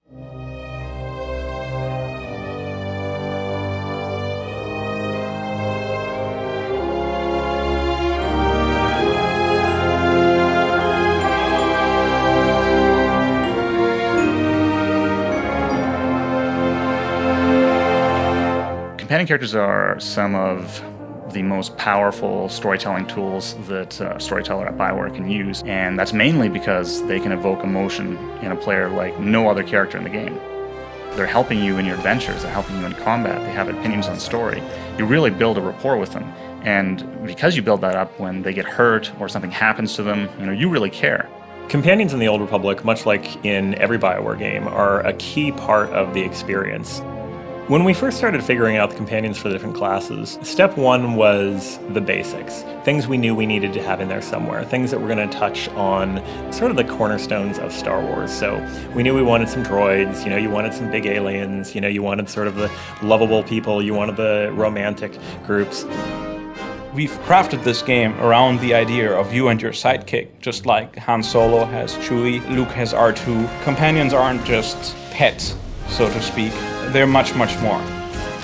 Companion characters are some of the most powerful storytelling tools that a storyteller at BioWare can use, and that's mainly because they can evoke emotion in a player like no other character in the game. They're helping you in your adventures, they're helping you in combat, they have opinions on story. You really build a rapport with them, and because you build that up, when they get hurt or something happens to them, you really care. Companions in the Old Republic, much like in every BioWare game, are a key part of the experience. When we first started figuring out the companions for the different classes, step one was the basics. Things we knew we needed to have in there somewhere. Things that were going to touch on sort of the cornerstones of Star Wars. So we knew we wanted some droids, you wanted some big aliens, you wanted sort of the lovable people, you wanted the romantic groups. We've crafted this game around the idea of you and your sidekick, just like Han Solo has Chewie, Luke has R2. Companions aren't just pets, so to speak. They're much, much more.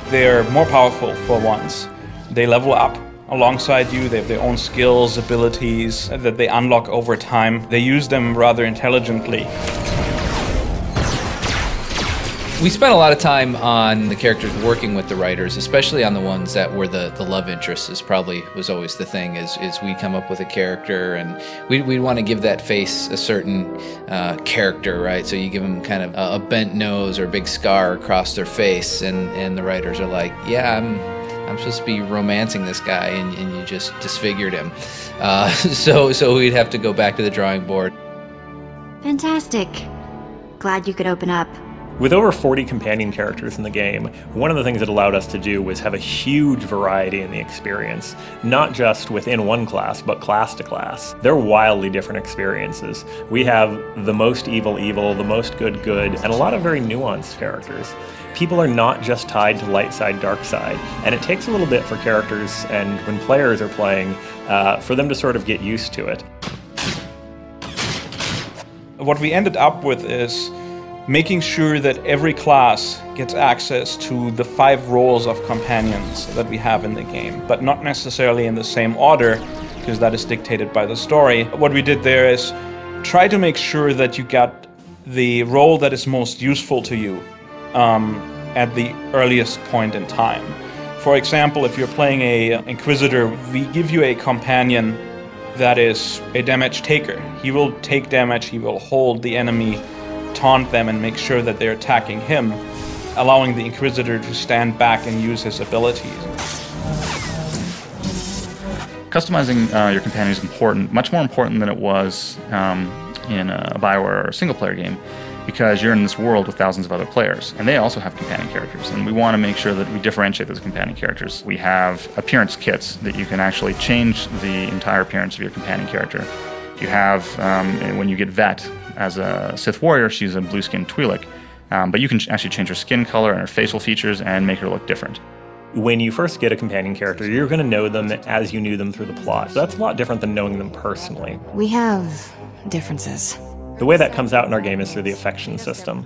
They're more powerful for once. They level up alongside you. They have their own skills, abilities that they unlock over time. They use them rather intelligently. We spent a lot of time on the characters working with the writers, especially on the ones that were the love interests. Was always the thing, is we come up with a character and we'd want to give that face a certain character, right? So you give them kind of a bent nose or a big scar across their face, and the writers are like, yeah, I'm supposed to be romancing this guy, and you just disfigured him. So we'd have to go back to the drawing board. Fantastic. Glad you could open up. With over 40 companion characters in the game, one of the things it allowed us to do was have a huge variety in the experience, not just within one class, but class to class. They're wildly different experiences. We have the most evil, the most good, and a lot of very nuanced characters. People are not just tied to light side, dark side, and it takes a little bit for characters and when players are playing, for them to sort of get used to it. What we ended up with is making sure that every class gets access to the 5 roles of companions that we have in the game, but not necessarily in the same order, because that is dictated by the story. What we did there is try to make sure that you got the role that is most useful to you at the earliest point in time. For example, if you're playing a Inquisitor, we give you a companion that is a damage taker. He will take damage, he will hold the enemy, taunt them, and make sure that they're attacking him, allowing the Inquisitor to stand back and use his abilities. Customizing your companion is important, much more important than it was in a BioWare or single-player game, because you're in this world with thousands of other players, and they also have companion characters, and we want to make sure that we differentiate those companion characters. We have appearance kits that you can actually change the entire appearance of your companion character. You have, when you get Vet as a Sith warrior, she's a blue-skinned Twi'lek, but you can actually change her skin color and her facial features and make her look different. When you first get a companion character, you're going to know them as you knew them through the plot. That's a lot different than knowing them personally. We have differences. The way that comes out in our game is through the affection system.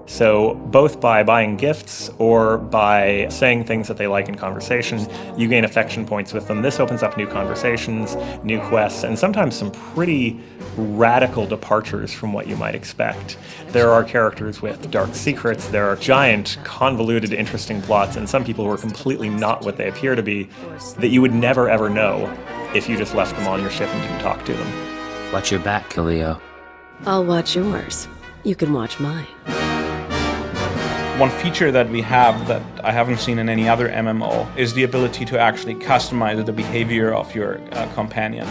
So both by buying gifts or by saying things that they like in conversation, you gain affection points with them. This opens up new conversations, new quests, and sometimes some pretty radical departures from what you might expect. There are characters with dark secrets, there are giant, convoluted, interesting plots, and some people who are completely not what they appear to be that you would never ever know if you just left them on your ship and didn't talk to them. Watch your back, Khalil. I'll watch yours. You can watch mine. One feature that we have that I haven't seen in any other MMO is the ability to actually customize the behavior of your companion.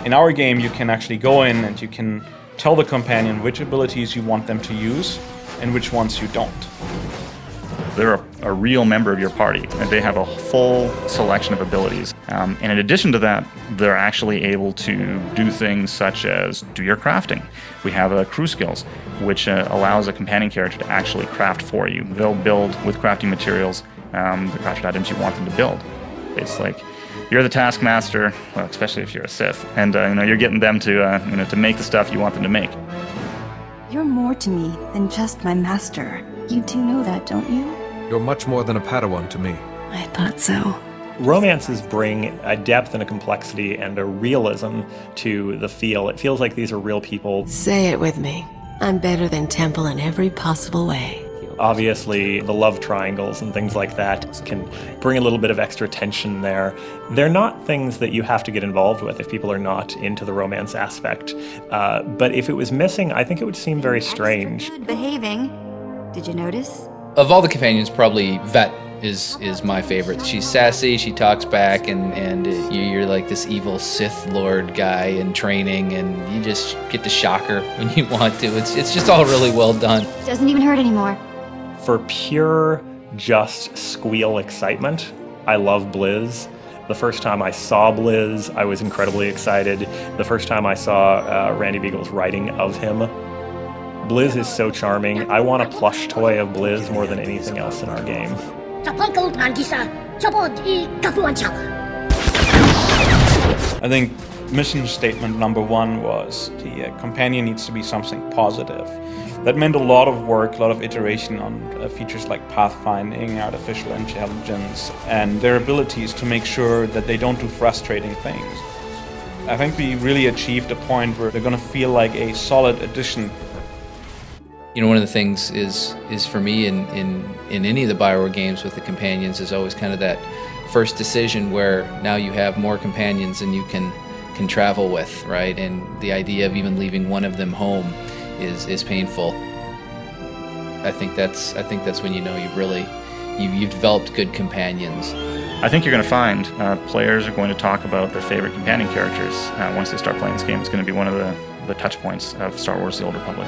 In our game, you can actually go in and you can tell the companion which abilities you want them to use and which ones you don't. They're a real member of your party, and they have a full selection of abilities. And in addition to that, they're actually able to do things such as do your crafting. We have crew skills, which allows a companion character to actually craft for you. They'll build with crafting materials the crafted items you want them to build. It's like you're the taskmaster, well, especially if you're a Sith, and you're getting them to to make the stuff you want them to make. You're more to me than just my master. You do know that, don't you? You're much more than a Padawan to me. I thought so. Romances bring a depth and a complexity and a realism to the feel. It feels like these are real people. Say it with me. I'm better than Temple in every possible way. Obviously, the love triangles and things like that can bring a little bit of extra tension there. They're not things that you have to get involved with if people are not into the romance aspect. But if it was missing, I think it would seem very strange. Good behaving. Did you notice? Of all the companions, probably Vet is my favorite. She's sassy, she talks back, and you're like this evil Sith Lord guy in training, and you just get to shock her when you want to. It's just all really well done. Doesn't even hurt anymore. For pure, just squeal excitement, I love Blizz. The first time I saw Blizz, I was incredibly excited. The first time I saw Randy Beagle's writing of him, Blizz is so charming. I want a plush toy of Blizz more than anything else in our game. I think mission statement number 1 was the companion needs to be something positive. That meant a lot of work, a lot of iteration on features like pathfinding, artificial intelligence, and their abilities to make sure that they don't do frustrating things. I think we really achieved a point where they're going to feel like a solid addition. You know, one of the things is for me in any of the BioWare games with the companions is always kind of that first decision where now you have more companions than you can travel with, right? And the idea of even leaving one of them home is painful. I think that's when you know you've developed good companions. I think you're going to find players are going to talk about their favorite companion characters once they start playing this game. It's going to be one of the touch points of Star Wars: The Old Republic.